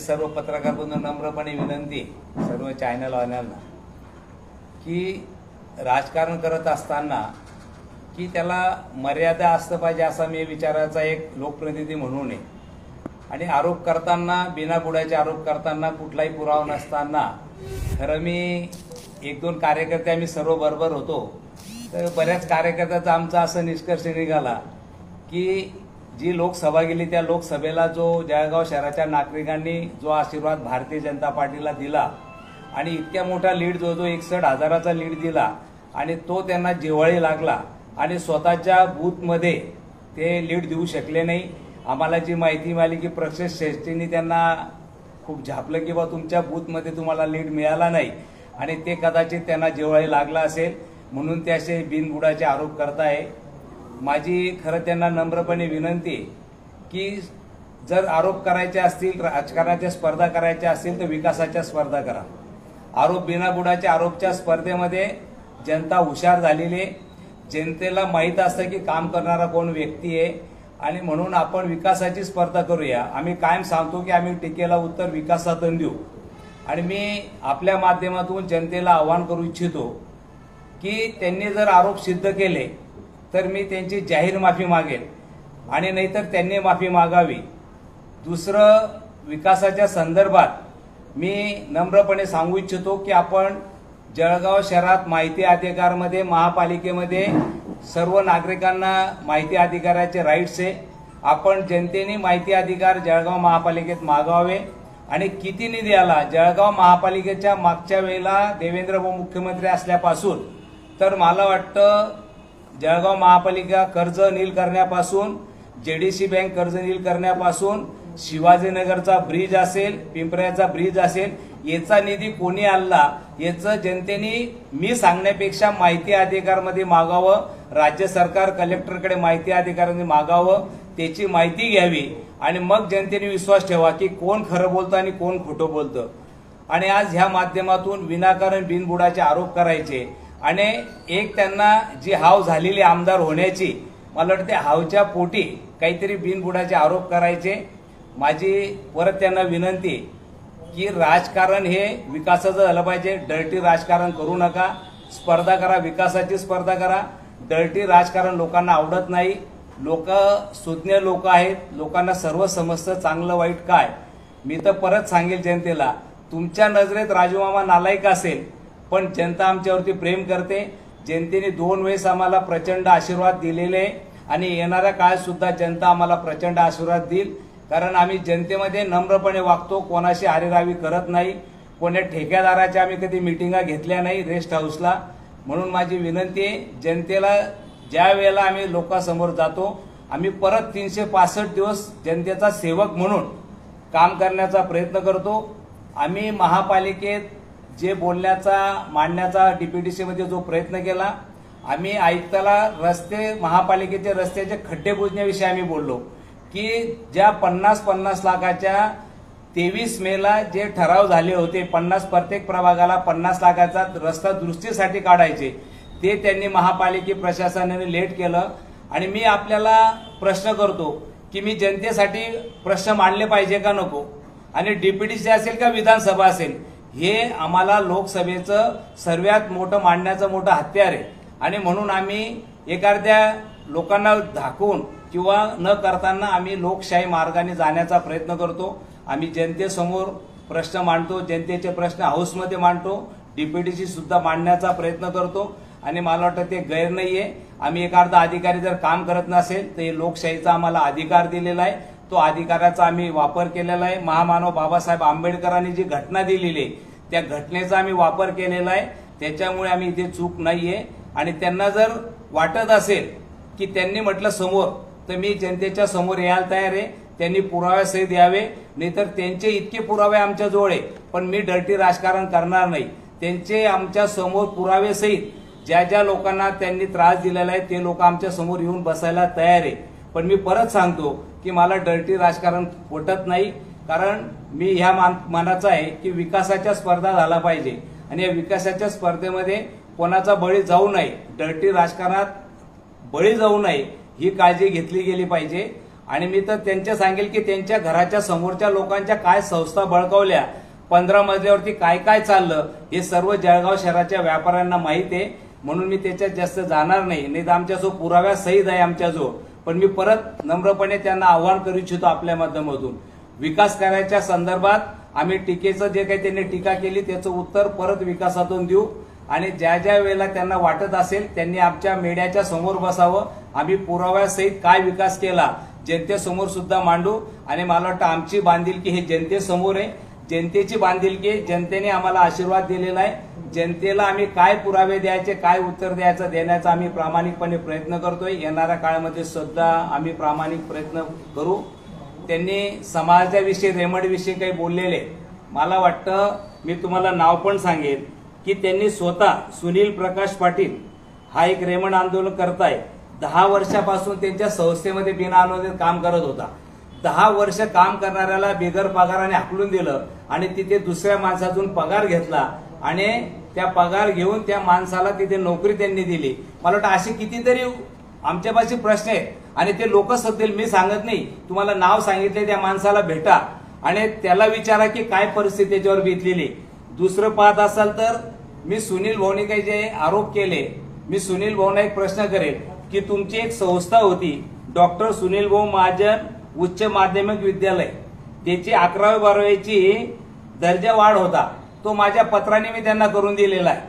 सर्व पत्रकार बंधू नम्रपणे विनंती सर्व चॅनलवाल्यांना की राजकारण करत असताना की त्याला मर्यादा असतं पाहिजे असा मी विचाराचा एक लोकप्रतिनिधी म्हणून आहे। आणि आरोप करताना बिनाबुडाचे आरोप करताना कुठलाही पुरावा नसताना खरं मी एक दोन कार्यकर्ते आम्ही सर्व बरोबर होतो, तर बऱ्याच कार्यकर्त्याचा आमचा असं निष्कर्ष निघाला की जी लोकसभा गेली त्या लोकसभेला जो जळगाव शहराच्या नागरिकांनी जो आशीर्वाद भारतीय जनता पार्टीला दिला आणि इतक्या मोठा लीड जो 61,000चा लीड दिला आणि तो त्यांना जिव्हाळी लागला आणि स्वतःच्या बूथमध्ये ते लीड देऊ शकले नाही। आम्हाला जी माहिती मिळाली की प्रक्षेश श्रेष्ठींनी त्यांना खूप झापलं की बा तुमच्या बूथमध्ये तुम्हाला लीड मिळाला नाही आणि ते कदाचित त्यांना जिव्हाळी लागला असेल म्हणून ते असे बिनबुडाचे आरोप करताय। माझी खरं त्यांना नम्रपणे विनंती की जर आरोप करायचे असतील, राजकारणाच्या स्पर्धा करायच्या असतील तर विकासाच्या स्पर्धा करा। आरोप बिनाबुडाच्या आरोपच्या स्पर्धेमध्ये जनता हुशार झालेली आहे, जनतेला माहीत असतं की काम करणारा कोण व्यक्ती आहे आणि म्हणून आपण विकासाची स्पर्धा करूया। आम्ही कायम सांगतो की आम्ही टीकेला उत्तर विकासातून देऊ आणि मी आपल्या माध्यमातून जनतेला आवाहन करू इच्छितो की त्यांनी जर आरोप सिद्ध केले तर मी त्यांची जाहीर माफी मागेल आणि नाहीतर त्यांनी माफी मागावी। दुसरं, विकासाच्या संदर्भात मी नम्रपणे सांगू इच्छितो की आपण जळगाव शहरात माहिती अधिकारमध्ये महापालिकेमध्ये सर्व नागरिकांना माहिती अधिकाराचे राईट्स आहे। आपण जनतेने माहिती अधिकार जळगाव महापालिकेत मागावे आणि किती निधी आला जळगाव महापालिकेच्या मागच्या वेळेला देवेंद्र मुख्यमंत्री असल्यापासून तर मला वाटतं जळगाव महापालिका कर्ज नील करण्यापासून, जेडीसी बँक कर्ज नील करण्यापासून, शिवाजीनगरचा ब्रिज असेल, पिंपऱ्याचा ब्रिज असेल, याचा निधी कोणी आणला याचं जनतेने मी सांगण्यापेक्षा माहिती अधिकारमध्ये मागावं। राज्य सरकार कलेक्टरकडे माहिती अधिकाराने मागावं, त्याची माहिती घ्यावी आणि मग जनतेने विश्वास ठेवा की कोण खरं बोलतं आणि कोण खोटं बोलतं। आणि आज ह्या माध्यमातून विनाकारण बिनबुडाचे आरोप करायचे आणि एक त्यांना जी हाव झालेली आमदार होण्याची, मला वाटतं त्या हावच्या पोटी काहीतरी बिनबुडाचे आरोप करायचे। माझी परत त्यांना विनंती की राजकारण हे विकासाचं झालं पाहिजे, डर्टी राजकारण करू नका, स्पर्धा करा, विकासाची स्पर्धा करा। डर्टी राजकारण लोकांना आवडत नाही, लोक सुज्ञ लोक आहेत, लोकांना सर्व समजतं चांगलं वाईट काय। मी तर परत सांगेल जनतेला, तुमच्या नजरेत राजूमामा नालायक असेल पण जनता आमच्यावरती प्रेम करते। जनतेने 2 वेळेस आम्हाला प्रचंड आशीर्वाद दिलेले आणि येणाऱ्या काळात सुद्धा जनता आम्हाला प्रचंड आशीर्वाद देईल, कारण आम्ही जनतेमध्ये नम्रपणे वागतो, कोणाशी आरेरावी करत नाही, कोण्या ठेकेदाराच्या आम्ही कधी मिटिंगा घेतल्या नाही रेस्ट हाऊसला। म्हणून माझी विनंती आहे जनतेला, ज्या वेळेला आम्ही लोकांसमोर जातो आम्ही परत 365 दिवस जनतेचा सेवक म्हणून काम करण्याचा प्रयत्न करतो। आम्ही महापालिकेत जे बोलण्याचा मांडण्याचा डीपीडीसी मध्ये जो प्रयत्न केला, आम्ही आयुक्ताला रस्ते, महापालिकेचे रस्त्याचे खड्डे बुजण्याविषयी आम्ही बोललो की ज्या 50 लाखाच्या 23 मेला जे ठराव झाले होते, 50 प्रत्येक प्रभागाला 50 लाखाचा रस्ता दुरुस्तीसाठी काढायचे, ते त्यांनी महापालिका प्रशासनाने लेट केलं। आणि मी आपल्याला प्रश्न करतो की मी जनतेसाठी प्रश्न मांडले पाहिजे का नको, आणि डीपीडीसी असेल का विधानसभा असेल, हे आम्हाला लोकसभेचं सर्वात मोठं मांडण्याचं मोठं हत्यार आहे। आणि म्हणून आम्ही एखाद्या लोकांना दाखवून किंवा न करताना आम्ही लोकशाही मार्गाने जाण्याचा प्रयत्न करतो। आम्ही जनतेसमोर प्रश्न मांडतो, जनतेचे प्रश्न हाऊसमध्ये मांडतो, डीपीडीसी सुद्धा मांडण्याचा प्रयत्न करतो आणि मला वाटतं ते गैर नाहीये। आम्ही एखादा अधिकारी जर काम करत नसेल तर हे लोकशाहीचा आम्हाला अधिकार दिलेला आहे, तो अधिकाराचा आम्ही वापर केलेला आहे। महामानव बाबासाहेब आंबेडकरांनी जी घटना दिलेली आहे त्या घटनेचा आम्ही वापर केलेला आहे, त्याच्यामुळे आम्ही इथे चूक नाहीये। आणि त्यांना जर वाटत असेल की त्यांनी म्हटलं समोर, तर मी जनतेच्या समोर यायला तयार आहे, त्यांनी पुराव्यासहित यावे, नाहीतर त्यांचे इतके पुरावे आमच्या जवळ आहे पण मी डर्टी राजकारण करणार नाही। त्यांचे आमच्या समोर पुरावेसहित ज्या ज्या लोकांना त्यांनी त्रास दिलेला आहे ते लोक आमच्या समोर येऊन बसायला तयार आहे। पण मी परत सांगतो की मला डर्टी राजकारण पटत नाही, कारण मी ह्या मानाचा आहे की विकासाच्या स्पर्धा झाला पाहिजे आणि या विकासाच्या स्पर्धेमध्ये कोणाचा बळी जाऊ नये, डर्टी राजकारणात बळी जाऊ नये ही काळजी घेतली गेली पाहिजे। आणि मी तर त्यांच्या सांगेल की त्यांच्या घराच्या समोरच्या लोकांच्या काय संस्था बळकावल्या, 15 मजल्यावरती काय काय चाललं, हे सर्व जळगाव शहराच्या व्यापाऱ्यांना माहीत आहे. म्हणून मी त्याच्यात जास्त जाणार नाही तर आमच्या पुराव्या सहित आहे आमच्याजवळ. पण मी परत नम्रपणे त्यांना आव्हान करू इच्छितो आपल्या माध्यमातून, विकास करायच्या संदर्भात आम्ही टीकेचं जे काही त्यांनी टीका केली त्याचं उत्तर परत विकासातून देऊ. आणि ज्या ज्या वेळेला त्यांना वाटत असेल त्यांनी आमच्या मीडियाच्या समोर बसावं. आम्ही पुराव्यासहित काय विकास केला जनतेसमोर सुद्धा मांडू. आणि मला वाटतं आमची बांधिलकी हे जनतेसमोर आहे. जनतेची बांधिलकी, जनतेने आम्हाला आशीर्वाद दिलेला आहे. जनतेला आम्ही काय पुरावे द्यायचे, काय उत्तर द्यायचं देण्याचा आम्ही प्रामाणिकपणे प्रयत्न करतोय. येणाऱ्या काळामध्ये सुद्धा आम्ही प्रामाणिक प्रयत्न करू. त्यांनी समाजाविषयी, रेमंडविषयी काही बोललेले, मला वाटतं मी तुम्हाला नाव पण सांगेन की त्यांनी स्वतः सुनील प्रकाश पाटील हा एक रेमंड आंदोलन करताय. 10 वर्षापासून त्यांच्या संस्थेमध्ये बिनअनुदानित काम करत होता. 10 वर्ष काम करणाऱ्याला बिगर पगाराने हाकलून दिलं आणि तिथे दुसऱ्या माणसातून पगार घेतला आणि त्या पगार घेऊन त्या माणसाला तिथे नोकरी त्यांनी दिली. मला वाटतं असे कितीतरी आमच्यापाशी प्रश्न आहेत आणि ते लोक सध्या मी सांगत नाही. तुम्हाला नाव सांगितले त्या माणसाला भेटा आणि त्याला विचारा की काय परिस्थिती त्याच्यावर बीतलेली. दुसरं पाहत असाल तर मी सुनील भाऊने काही जे आरोप केले, मी सुनील भाऊंना एक प्रश्न करेल की तुमची एक संस्था होती डॉक्टर सुनील भाऊ महाजन उच्च माध्यमिक विद्यालय, त्याची 11वी 12वीची दर्जा वाढ होता, तो माझ्या पत्राने मी त्यांना करून दिलेला आहे.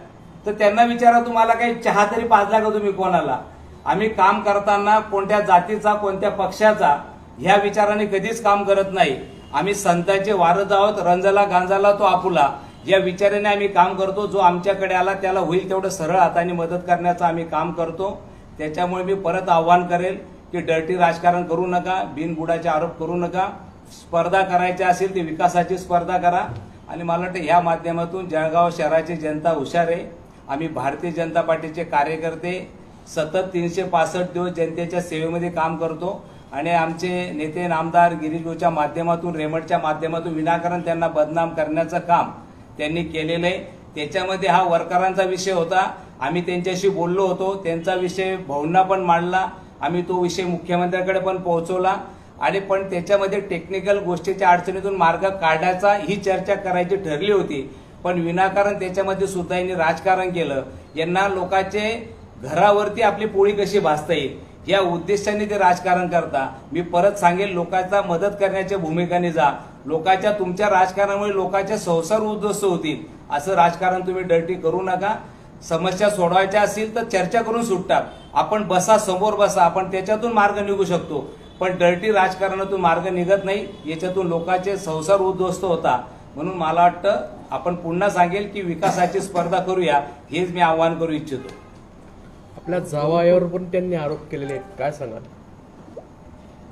तर त्यांना विचारा तुम्हाला काही चहा तरी पाजला का तुम्ही कोणाला. आम्ही काम करताना कोणत्या जातीचा कोणत्या पक्षाचा ह्या विचाराने कधीच काम करत नाही. आम्ही संतांचे वारस आहोत, रंजला गांजाला तो आपुला या विचाराने आम्ही काम करतो. जो आमच्याकडे आला त्याला होईल तेवढं सरळ हाताने मदत करण्याचं आम्ही काम करतो. त्याच्यामुळे मी परत आव्हान करेल की डर्टी राजकारण करू नका, बिनबुडाचे आरोप करू नका. स्पर्धा करायची असेल ती विकासाची स्पर्धा करा. आणि मला वाटतं ह्या माध्यमातून जळगाव शहराची जनता हुशार आहे. आम्ही भारतीय जनता पार्टीचे कार्यकर्ते सतत 365 दिवस जनतेच्या सेवेमध्ये काम करतो. आणि आमचे नेते नामदार गिरीश भाऊच्या माध्यमातून, रेमंडच्या माध्यमातून विनाकारण त्यांना बदनाम करण्याचं काम त्यांनी केलेलं आहे. त्याच्यामध्ये हा वर्करांचा विषय होता, आम्ही त्यांच्याशी बोललो होतो, त्यांचा विषय भाऊंना पण मांडला, आम्ही तो विषय मुख्यमंत्र्यांकडे पण पोहोचवला. आणि पण त्याच्यामध्ये टेक्निकल गोष्टीच्या अडचणीतून मार्ग काढायचा ही चर्चा करायची ठरली होती. पण विनाकारण त्याच्यामध्ये सुद्धा यांनी राजकारण केलं. यांना लोकांचे घरावरती आपली पोळी कशी भासता येईल या उद्देशाने ते राजकारण करता. मी परत सांगेल, लोकांचा मदत करण्याच्या भूमिकाने जा. लोकांच्या तुमच्या राजकारणामुळे लोकांचे संसार उद्ध्वस्त होतील असं राजकारण तुम्ही डर्टी करू नका. समस्या सोडवायच्या असतील तर चर्चा करून सुटतात. आपण बसा, समोर बसा, आपण त्याच्यातून मार्ग निघू शकतो. पण डर्टी राजकारणातून मार्ग निघत नाही, याच्यातून लोकांचे संसार उद्ध्वस्त होता. म्हणून मला वाटतं आपण पुन्हा सांगेल की विकासाची स्पर्धा करूया, हेच मी आवाहन करू इच्छितो. आपल्या जावयावर पण त्यांनी आरोप केलेले आहेत, काय सांगाल?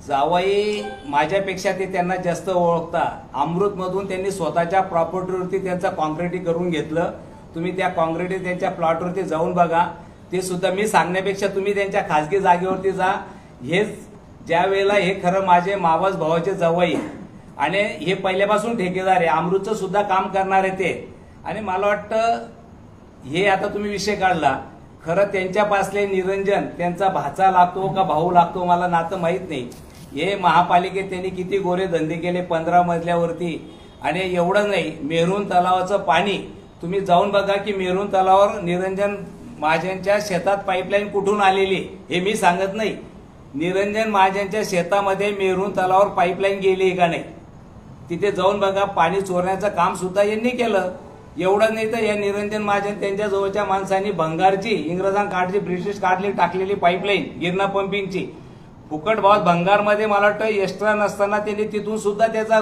जावई माझ्यापेक्षा ते त्यांना जास्त ओळखता. अमृतमधून त्यांनी स्वतःच्या प्रॉपर्टीवरती त्यांचा कॉन्क्रिटी करून घेतलं. तुम्ही त्या कॉन्क्रिटी त्यांच्या प्लॉटवरती जाऊन बघा. ते सुद्धा मी सांगण्यापेक्षा तुम्ही त्यांच्या खासगी जागेवरती जा. हेच ज्या वेळेला हे खरं माझे मावस भावाचे जावई आणि हे पहिल्यापासून ठेकेदार आहे, अमृतचं सुद्धा काम करणार आहे ते. आणि मला वाटतं हे आता तुम्ही विषय काढला, खरं त्यांच्यापासले निरंजन त्यांचा भाचा लागतो का भाऊ लागतो मला नातं माहीत नाही. हे महापालिकेत त्यांनी किती गोरे धंदे केले 15 मजल्यावरती. आणि एवढं नाही, मेरून तलावाचं पाणी तुम्ही जाऊन बघा की मेरून तलावावर निरंजन महाजनच्या शेतात पाईपलाईन कुठून आलेली हे मी सांगत नाही. निरंजन महाजनच्या शेतामध्ये मेरून तलावावर पाईपलाईन गेली का नाही तिथे जाऊन बघा. पाणी चोरण्याचं काम सुद्धा यांनी केलं. एवढं नाही तर या निरंजन महाजन त्यांच्या जवळच्या माणसांनी भंगारची, इंग्रजांकाळची, ब्रिटिश काढली टाकलेली पाईपलाईन गिरणा पंपिंगची फुकट भावात भंगारमध्ये मला वाटतं एक्स्ट्रा नसताना त्यांनी तिथून सुद्धा त्याचा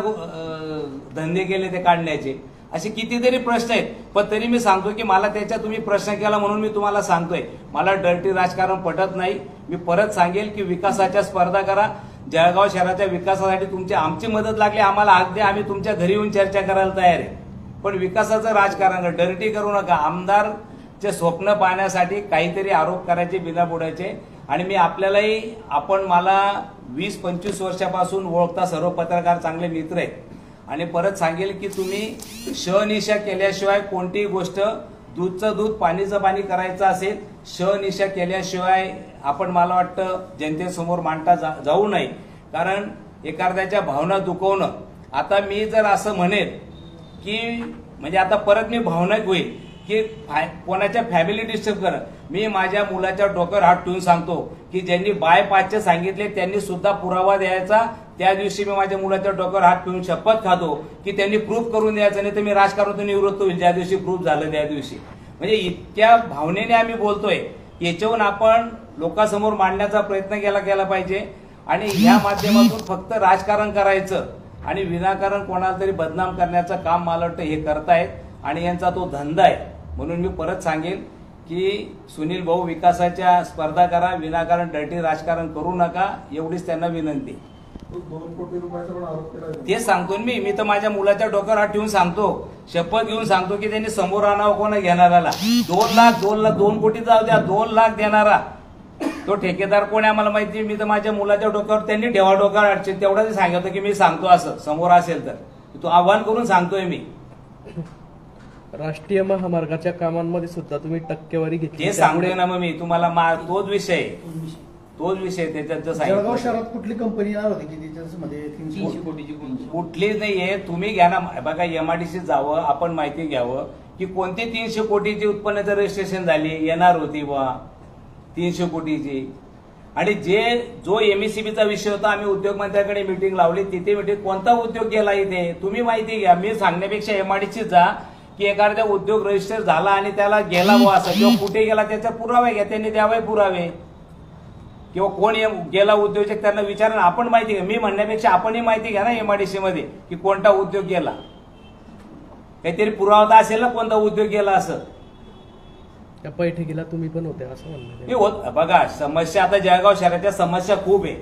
धंदे केले ते काढण्याचे. असे कितीतरी प्रश्न आहेत. पण तरी मी सांगतो की मला त्याच्या तुम्ही प्रश्न केला म्हणून मी तुम्हाला सांगतोय, मला डर्टी राजकारण पटत नाही. मी परत सांगेल की विकासाच्या स्पर्धा करा. जळगाव शहराच्या विकासासाठी तुमची आमची मदत लागली आम्हाला अगदी आम्ही तुमच्या घरी येऊन चर्चा करायला तयार आहे. पण विकासाचं राजकारण डर्टी करू नका. आमदारचे स्वप्न पाहण्यासाठी काहीतरी आरोप करायचे बिनाबुडाचे. आणि मी आपल्यालाही, आपण मला 20-25 वर्षापासून ओळखता, सर्व पत्रकार चांगले मित्र आहेत. आणि परत सांगेल की तुम्ही शनिशा केल्याशिवाय कोणतीही गोष्ट, दूधचं दूध पाणीचं पाणी करायचं असेल, शनिशा केल्याशिवाय आपण मला वाटतं जनतेसमोर मांडता जाऊ नये. कारण एखाद्याच्या भावना दुखवणं. आता मी जर असं म्हणेन की म्हणजे आता परत मी भावनिक होईल की कोणाच्या फॅमिली डिस्टर्ब करणं. मी माझ्या मुलाच्या डोक्यावर हात ठेवून सांगतो की ज्यांनी बाय-5चे सांगितले त्यांनी सुद्धा पुरावा द्यायचा. त्या दिवशी मी माझ्या मुलाच्या डोक्यावर हात ठेवून शपथ खातो की त्यांनी प्रूफ करून द्यायचं, नाही तर मी राजकारणातून निवृत्त होईल ज्या दिवशी प्रूफ झालं त्या दिवशी. म्हणजे इतक्या भावनेने आम्ही बोलतोय. याच्याहून आपण लोकांसमोर मांडण्याचा प्रयत्न केला पाहिजे. आणि ह्या माध्यमातून फक्त राजकारण करायचं आणि विनाकारण कोणाला तरी बदनाम करण्याचं काम मला वाटतं हे करतायत आणि यांचा तो धंदा आहे. म्हणून मी परत सांगेन की सुनील भाऊ विकासाच्या स्पर्धा करा, विनाकारण डर्टी राजकारण करू नका, एवढीच त्यांना विनंती. 2 कोटी रुपयाचा पण आरोप केला. तेच सांगतो मी तर माझ्या मुलाच्या डोक्यावर हात ठेवून सांगतो, शपथ घेऊन सांगतो की त्यांनी समोर आणावं कोणा घेणाराला. 2 लाख 2 कोटी जाऊ द्या, 2 लाख देणारा तो ठेकेदार कोण आहे आम्हाला माहिती. मी तर माझ्या मुलाच्या डोक्यावर त्यांनी ठेवा डोक्यावर अडचण तेवढंच सांगतो की मी सांगतो असं समोर असेल तर तो आव्हान करून सांगतोय मी. राष्ट्रीय महामार्गाच्या कामांमध्ये सुद्धा तुम्ही टक्केवारी घेतली. ते सांगतोय ना मग मी तुम्हाला तोच विषय त्याच्यात जळगाव सांगितलं. शहरात कुठली कंपनी येणार होती की त्याच्यामध्ये 300 कोटीची कुठलीच नाहीये. तुम्ही घ्या ना बघा, एमआयडीसी जावं, आपण माहिती घ्यावं की कोणती 300 कोटीची उत्पन्नाचं रजिस्ट्रेशन झाली येणार होती बा 300 कोटीची. आणि जो एमएससीबीचा विषय होता, आम्ही उद्योग मंत्र्याकडे मिटिंग लावली, तिथे मिटिंग कोणता उद्योग गेला इथे तुम्ही माहिती घ्या. मी सांगण्यापेक्षा एमआयडीसी जा की एखाद्या उद्योग रजिस्टर झाला आणि त्याला गेला बुवा असं किंवा कुठे गेला त्याचा पुरावे घ्या, त्यांनी द्यावे पुरावे. किंवा कोण गेला उद्योजक त्यांना विचारा. आपण माहिती घ्या. मी म्हणण्यापेक्षा आपणही माहिती घ्या ना एमआयडीसी मध्ये की कोणता उद्योग गेला. काहीतरी पुरावा असेल ना कोणता उद्योग गेला असं. त्या बैठकीला तुम्ही पण होते असं म्हणणं. हे होत बघा, समस्या आता जळगाव शहराच्या समस्या खूप आहे.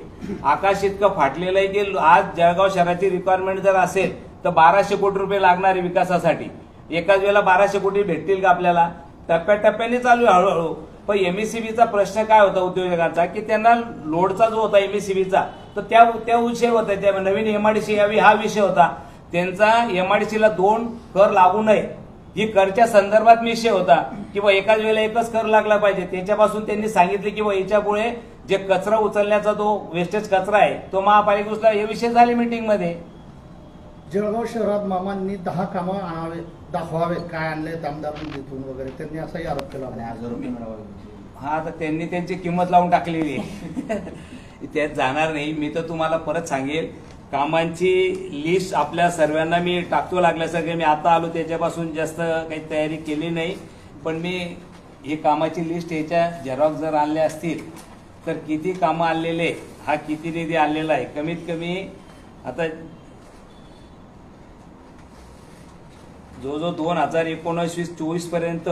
आकाश इतकं फाटलेलं आहे की आज जळगाव शहराची रिक्वायरमेंट जर असेल तर 1200 कोटी रुपये लागणार आहे विकासासाठी. एकाच वेळेला 1200 कोटी भेटतील का आपल्याला? टप्प्याटप्प्याने चालू आहे हळूहळू. पण एमएससीबीचा प्रश्न काय होता उद्योजकांचा की त्यांना लोडचा जो होता एमएससीबीचा तर त्या विषय होता, त्या नवीन एमआयडीसी यावी हा विषय होता त्यांचा. एमआयडीसीला 2 कर लागू नये ही करच्या संदर्भात विषय होता की बा एकाच वेळेला एकच कर लागला पाहिजे. त्याच्यापासून त्यांनी सांगितले की बा याच्यामुळे जे कचरा उचलण्याचा तो वेस्टेज कचरा आहे तो महापालिका उचला, हे विषय झाले मीटिंग मध्ये. जळगाव शहरात मामांनी 10 कामं आणावे दाखवावेत काय आणले आमदार तिथून वगैरे त्यांनी असाही आरोप केला. हा, तर त्यांनी त्यांची किंमत लावून टाकलेली आहे. त्यात जाणार नाही. मी तर तुम्हाला परत सांगेल, कामांची लिस्ट आपल्या सर्वांना मी टाकतो लागल्यासारखे. मी आता आलो त्याच्यापासून जास्त काही तयारी केली नाही, पण मी ही कामाची लिस्ट याच्या झेरॉक्स जर आणल्या असतील तर किती कामं आणलेले, हा किती निधी आणलेला आहे. कमीत कमी आता जो 2019-24 पर्यंत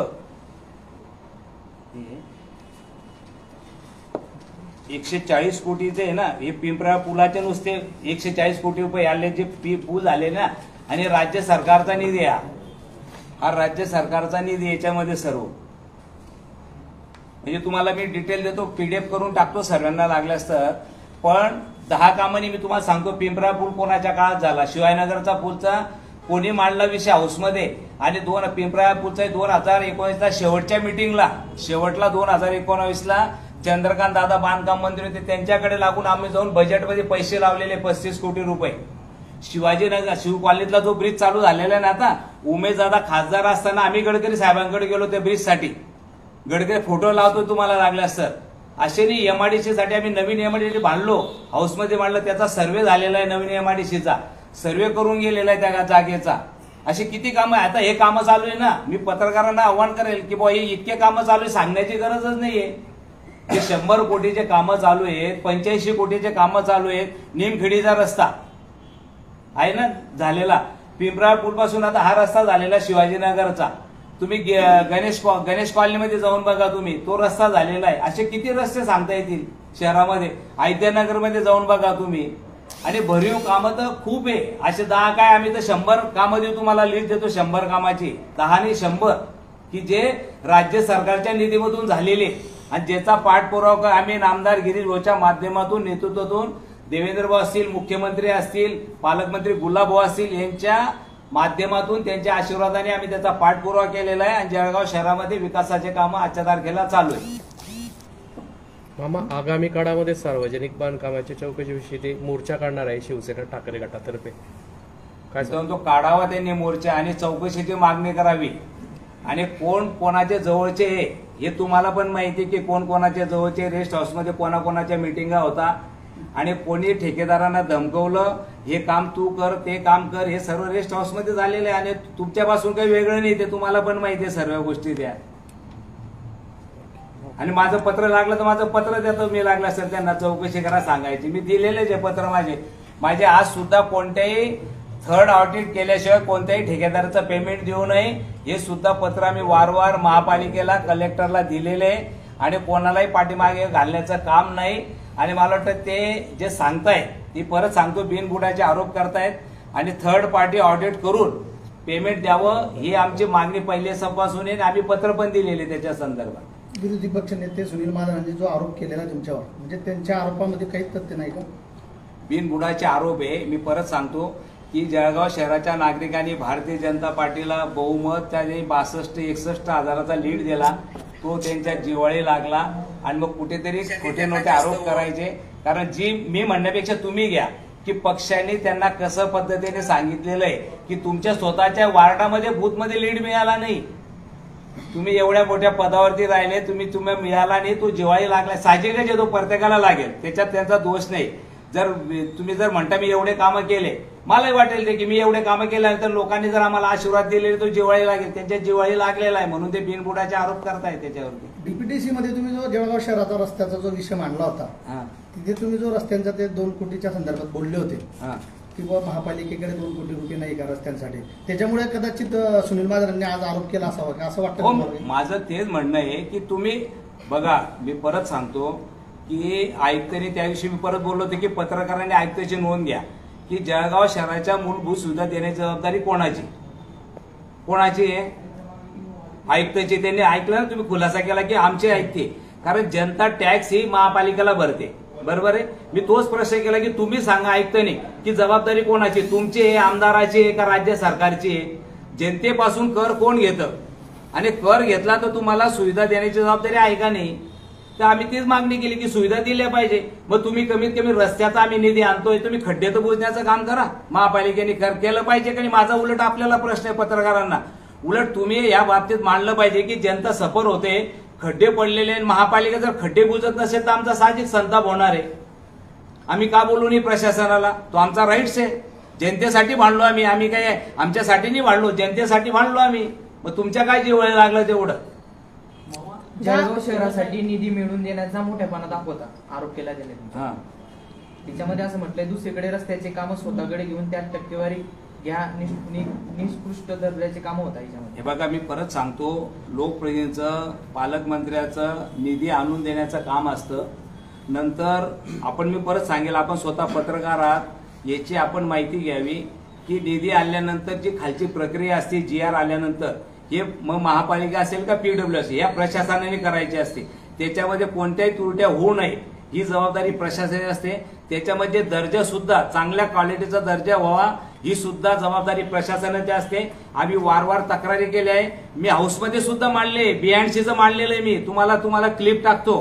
140 कोटीचे आहे ना हे पिंपरा पुलाचे नुसते 140 कोटी रुपये आले जे पूल आले ना. आणि राज्य सरकारचा निधी हा राज्य सरकारचा निधी याच्यामध्ये सर्व. म्हणजे तुम्हाला मी डिटेल देतो, पीडीएफ करून टाकतो सर्वांना लागल्यास तर. पण 10 कामांनी मी तुम्हाला सांगतो. पिंपरा पूल कोणाच्या काळात झाला? शिवाजीनगरचा पूलचा कोणी मांडला विषय हाऊसमध्ये. आणि पिंपरा पूलचा 2019ला शेवटच्या मिटिंगला शेवटला 2019ला चंद्रकांत दादा बांधकाम मंत्री होते, त्यांच्याकडे लागून आम्ही जाऊन बजेटमध्ये पैसे लावलेले 35 कोटी रुपये. शिवाजीनगर शिव कॉलनीतला जो ब्रिज चालू झालेला आहे ना आता, उमेश दादा खासदार असताना आम्ही गडकरी साहेबांकडे गेलो त्या ब्रिजसाठी. गडकरी फोटो लावतो तुम्हाला लागल्यास तर. असे नाही एमआयडीसी साठी आम्ही नवीन एमआयडीसी बांधलो, हाऊसमध्ये बांधलं, त्याचा सर्व्हे झालेला आहे नवीन एमआयडीसीचा. सर्वे करून गेलेला आहे त्या जागेचा. अशी किती कामं आहे. आता हे कामं चालू आहे ना, मी पत्रकारांना आव्हान करेल की बुवा हे इतके कामं चालू आहे, सांगण्याची गरजच नाहीये. जे 100 कोटीचे कामं चालू आहेत, 85 कोटीचे कामं चालू आहेत. निमखेडीचा रस्ता आहे ना झालेला, पिंपरा पूल पासून आता हा रस्ता झालेला शिवाजीनगरचा. तुम्ही गणेश कॉलनीमध्ये जाऊन बघा तुम्ही, तो रस्ता झालेला आहे. असे किती रस्ते सांगता येतील शहरामध्ये. आयत्यानगरमध्ये जाऊन बघा तुम्ही. आणि भरीव कामं तर खूप आहे. असे 10 काय, आम्ही तर 100 कामं देऊ तुम्हाला, लिस्ट देतो 100 कामाची, 10 आणि 100 की जे राज्य सरकारच्या निधीमधून झालेले आणि ज्याचा पाठपुरावा आम्ही नामदार गिरीश भाऊच्या माध्यमातून नेतृत्वातून देवेंद्र भाऊ असतील, मुख्यमंत्री असतील, पालकमंत्री गुलाब भाऊ असतील यांच्या माध्यमातून त्यांच्या आशीर्वादाने आम्ही त्याचा पाठपुरावा केलेला आहे. आणि जळगाव शहरामध्ये विकासाचे कामं आजच्या तारखेला चालू आहे. मामा, आगामी काळामध्ये सार्वजनिक बांधकामाच्या चौकशीविषयी ते मोर्चा काढणार आहे शिवसेना ठाकरे गटातर्फे. काय तो काढावा त्यांनी मोर्चा आणि चौकशीची मागणी करावी. आणि कोण कोणाच्या जवळचे हे तुम्हाला पण माहिती की कोण कोणाच्या जवळचे, रेस्ट हाऊसमध्ये कोणाकोणाच्या मिटिंगा होता आणि कोणी ठेकेदारांना धमकवलं, हे काम तू कर, ते काम कर, हे सर्व रेस्ट हाऊसमध्ये झालेलं आहे. आणि तुमच्यापासून काही वेगळं नाही, ते तुम्हाला पण माहिती आहे सर्व गोष्टी त्या. आणि माझं पत्र लागलं तर माझं पत्र देतो मी, लागलं सर त्यांना चौकशी करा सांगायची, मी दिलेलेच आहे पत्र माझे आज सुद्धा कोणत्याही थर्ड ऑडिट केल्याशिवाय कोणत्याही ठेकेदाराचं पेमेंट देऊ नये हे सुद्धा पत्र आम्ही वारंवार महापालिकेला, कलेक्टरला दिलेले आहे. आणि कोणालाही पाठीमागे घालण्याचं काम नाही. आणि मला वाटतं ते जे सांगतायत ती परत सांगतो, बिनबुडाचे आरोप करतायत आणि थर्ड पार्टी ऑडिट करून पेमेंट द्यावं ही आमची मागणी पहिली संपासून आहे. आम्ही पत्र पण दिलेले त्याच्या संदर्भात. विरोधी पक्ष नेते सुनील महाजनांनी जो आरोप केलेला तुमच्यावर, म्हणजे त्यांच्या आरोपामध्ये काहीच तथ्य नाही का? बिनबुडाचे आरोप आहे. मी परत सांगतो की जळगाव शहराच्या नागरिकांनी भारतीय जनता पार्टीला बहुमत त्याने 62-61 हजाराचा लीड दिला. तो त्यांच्या जिव्हाळी लागला आणि मग कुठेतरी खोटे नोटे आरोप करायचे. कारण जी मी म्हणण्यापेक्षा तुम्ही घ्या की पक्षांनी त्यांना कसं पद्धतीने सांगितलेलं आहे की तुमच्या स्वतःच्या वार्डामध्ये बूथमध्ये लीड मिळाला नाही, तुम्ही एवढ्या मोठ्या पदावरती राहिले, तुम्ही मिळाला नाही, तो जिव्हाळी लागला. साहजिकच आहे, तो प्रत्येकाला लागेल, त्याच्यात त्यांचा दोष नाही. तुम्ही जर म्हणता मी एवढे कामं केले, मलाही वाटेल ते की मी एवढे कामं केल्यानंतर लोकांनी जर आम्हाला आशीर्वाद दिले तो जिव्हाळी लागेल, त्यांच्या जिव्हाळी लागलेला आहे म्हणून ते बिनबुडाचे आरोप करतायत त्याच्यावरती. डीपीडीसी मध्ये तुम्ही जो जळगाव शहराचा रस्त्याचा जो विषय मांडला होता, तिथे तुम्ही जो रस्त्यांचा ते 2 कोटीच्या संदर्भात बोलले होते की बाबा महापालिकेकडे 2 कोटी रुपये नाही का रस्त्यांसाठी, त्याच्यामुळे कदाचित सुनील महाजनांनी आज आरोप केला असावा का असं वाटतं? माझं तेच म्हणणं आहे की तुम्ही बघा, मी परत सांगतो की आयुक्तांनी त्या दिवशी मी परत बोललो होतो की पत्रकारांनी आयुक्ताची नोंद घ्या की जळगाव शहराच्या मूलभूत सुविधा देण्याची जबाबदारी कोणाची आहे? आयुक्ताची. त्यांनी ऐकलं ना, तुम्ही खुलासा केला की आमचे आयुक्ते, कारण जनता टॅक्स ही महापालिकेला भरते, बरोबर आहे. मी तोच प्रश्न केला की तुम्ही सांगा आयुक्तांनी की जबाबदारी कोणाची, तुमची आहे, आमदाराची आहे का राज्य सरकारची आहे? जनतेपासून कर कोण घेतं आणि कर घेतला तर तुम्हाला सुविधा देण्याची जबाबदारी आहे का नाही? तर आम्ही तीच मागणी केली की सुविधा दिल्या पाहिजे. मग तुम्ही कमीत कमी रस्त्याचा आम्ही निधी आणतोय, तुम्ही खड्डे तर बुजण्याचं काम करा, महापालिकेने केलं पाहिजे का नाही? माझा उलट आपल्याला प्रश्न आहे पत्रकारांना, उलट तुम्ही या बाबतीत मांडलं पाहिजे की जनता सफर होते, खड्डे पडलेले, महापालिका जर खड्डे बुजत नसेल तर आमचा साहजिक संताप होणार आहे. आम्ही का बोलू नाही प्रशासनाला? तो आमचा राईट्स आहे. जनतेसाठी भांडलो आम्ही काय आमच्यासाठी नाही भांडलो, जनतेसाठी भांडलो आम्ही. मग तुमच्या काय जिव्हाळी लागलं तेवढं? जळगाव शहरासाठी निधी मिळवून देण्याचा मोठेपणा दाखवता आरोप केला त्याने. त्याच्यामध्ये असं म्हटलंय दुसरीकडे रस्त्याचे काम स्वतःकडे घेऊन त्यात टक्केवारी घ्या, निकृष्ट दर्जाचे काम होता याच्यामध्ये. हे बघा, मी परत सांगतो, लोकप्रतिनिधीचं, पालकमंत्र्याचं निधी आणून देण्याचं काम असतं. नंतर मी परत सांगेल, आपण स्वतः पत्रकार आहात, याची आपण माहिती घ्यावी की निधी आल्यानंतर जी खालची प्रक्रिया असते, GR आल्यानंतर हे मग महापालिका असेल का PWC या प्रशासनाने करायची असते. त्याच्यामध्ये कोणत्याही त्रुट्या होऊ नये ही जबाबदारी प्रशासनाची असते. त्याच्यामध्ये दर्जा सुद्धा चांगल्या क्वालिटीचा दर्जा व्हावा ही सुद्धा जबाबदारी प्रशासनाची असते. आम्ही वारंवार तक्रारी केल्या आहे. मी हाऊसमध्ये सुद्धा मांडले, B&Cचं मांडलेलं आहे. मी तुम्हाला क्लिप टाकतो,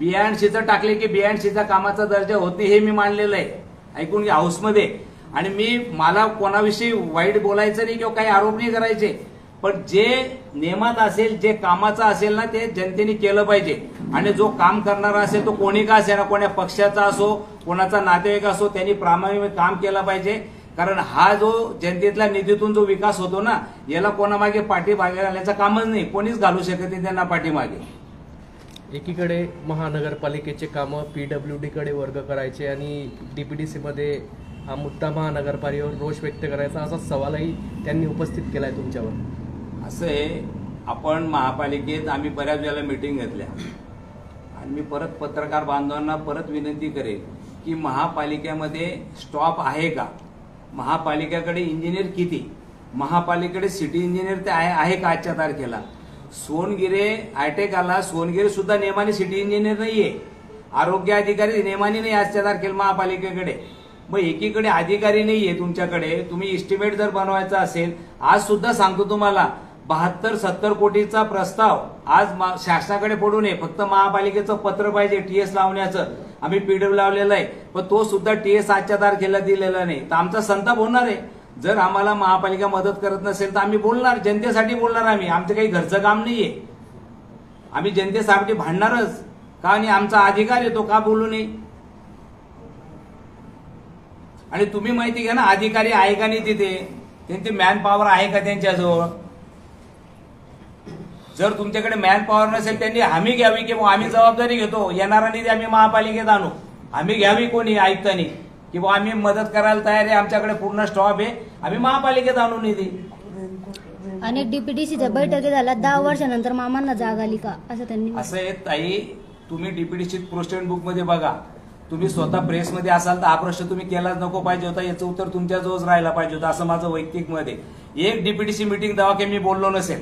B&Cचं टाकले की B&Cचा कामाचा दर्जा होते हे मी मांडलेलं आहे, ऐकून घ्या, हाऊसमध्ये. आणि मला कोणाविषयी वाईट बोलायचं नाही किंवा काही आरोप नाही करायचे, पण जे नियमात असेल, जे कामाचं असेल ना, ते जनतेने केलं पाहिजे. आणि जो काम करणारा असेल तो कोणी का असेल ना, कोण्या पक्षाचा असो, कोणाचा नातेवाईक असो, त्यांनी प्रामाणिक काम केलं पाहिजे. कारण हा जो जनतेतल्या निधीतून जो विकास होतो ना, याला कोणामागे पाठीमागे घालण्याचं कामच नाही, कोणीच घालू शकत नाही त्यांना पाठीमागे. एकीकडे महानगरपालिकेचे कामं PWDकडे वर्ग करायचे आणि DPDC मध्ये हा मुद्दा महानगरपालिकेवर रोष व्यक्त करायचा असा सवालही त्यांनी उपस्थित केलाय तुमच्यावर. असं आहे, आपण महापालिकेत आम्ही बऱ्याच वेळेला मीटिंग घेतल्या आणि मी परत पत्रकार बांधवांना परत विनंती करेन की महापालिकेमध्ये स्टॉप आहे का, महापालिकेकडे इंजिनियर किती, महापालिकेकडे सिटी इंजिनियर ते आहे का आजच्या तारखेला. सोनगिरे हायटेक आला, सोनगिरे सुद्धा नेमाने सिटी इंजिनियर नाहीये, आरोग्य अधिकारी नेमाने नाही आजच्या तारखेला महापालिकेकडे. मग एकीकडे अधिकारी नाहीये तुमच्याकडे, तुम्ही इस्टिमेट जर बनवायचा असेल, आज सुद्धा सांगतो तुम्हाला 72-70 कोटीचा प्रस्ताव आज शासनाकडे पडू नये, फक्त महापालिकेचं पत्र पाहिजे टीएस लावण्याचं. आम्ही पीडब्ल्यू लावलेलं आहे, पण तो सुद्धा टीएस आजच्या तारखेला दिलेला नाही. तर आमचा संताप होणार आहे. जर आम्हाला महापालिका मदत करत नसेल तर आम्ही बोलणार, जनतेसाठी बोलणार. आमचं काही घरचं काम नाहीये. आम्ही जनतेसाठी भांडणारच का, आणि आमचा अधिकार आहे तो का बोलू नये. आणि तुम्ही माहिती घ्या ना, अधिकारी आहे का नाही तिथे, त्यांची मॅन पॉवर आहे का त्यांच्याजवळ. जर तुमच्याकडे मॅन पॉवर नसेल, त्यांनी हमी घ्यावी की आम्ही जबाबदारी घेतो, येणारा निधी आम्ही महापालिकेत आणू. हमी घ्यावी कोणी आयुक्तांनी की आम्ही मदत करायला तयार आहे, आमच्याकडे पूर्ण स्टॉप आहे, आम्ही महापालिकेत आणू निधी. अनेक डीपीडीसीच्या बैठकी झाल्या, 10 वर्षानंतर मामांना जाग आली का असं त्यांनी. असं आहे ताई, तुम्ही डीपीडीसी प्रोस्टेंट बुक मध्ये बघा. तुम्ही स्वतः प्रेसमध्ये असाल तर हा प्रश्न तुम्ही केलाच नको पाहिजे होता, याचं उत्तर तुमच्याजवळच राहायला पाहिजे होतं, असं माझं वैयक्तिक मत आहे. एक डीपीडीसी मीटिंग दावा की मी बोललो नसेल,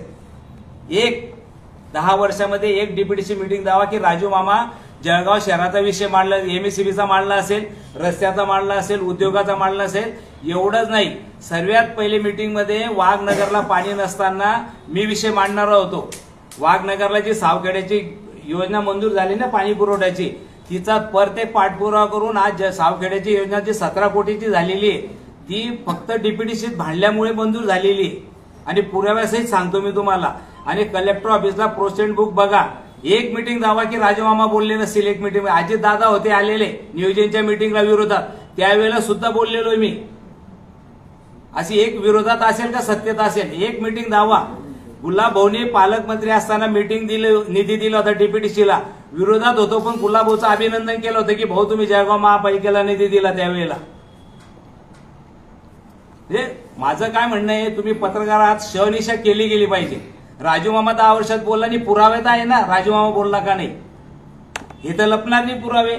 10 वर्षामध्ये एक डीपीडीसी मीटिंग दावा की राजू मामा जळगाव शहराचा विषय मांडला, एमएससीबीचा मांडला असेल, रस्त्याचा मांडला असेल, उद्योगाचा मांडला असेल. एवढंच नाही, सर्वात पहिले मीटिंगमध्ये वाघनगरला पाणी नसताना मी विषय मांडणार होतो. वाघनगरला जी सावखेड्याची योजना मंजूर झाली ना पाणी पुरवठ्याची, तिचा प्रत्येक पाठपुरावा करून आज सावखेड्याची योजना जी 17 कोटीची झालेली आहे, ती फक्त डीपीडीसीत भांडल्यामुळे मंजूर झालेली आहे. आणि पुराव्यासहित सांगतो मी तुम्हाला. आणि कलेक्टर ऑफिसला प्रोसेंट बुक बघा. एक मीटिंग दावा की राजूमामा बोलले नसतील. एक मीटिंग अजित दादा होते आलेले नियोजनच्या मीटिंगला विरोधात, त्यावेळेला सुद्धा बोललेलो मी. अशी एक विरोधात असेल का सत्तेत असेल, एक मीटिंग दावा. गुलाब भाऊने पालकमंत्री असताना मीटिंग निधी दिला होता डीपीडीसीला, विरोधात होतो, पण गुलाब भाऊचं अभिनंदन केलं होतं की भाऊ तुम्ही जळगाव महापालिकेला निधी दिला त्यावेळेला. माझं काय म्हणणं आहे, तुम्ही पत्रकारात शहनिशा केली गेली पाहिजे. राजू मामा 10 वर्षात बोलला नाही, पुरावे तर आहे ना राजू मामा बोलला का नाही, हे तर लपणार नाही पुरावे.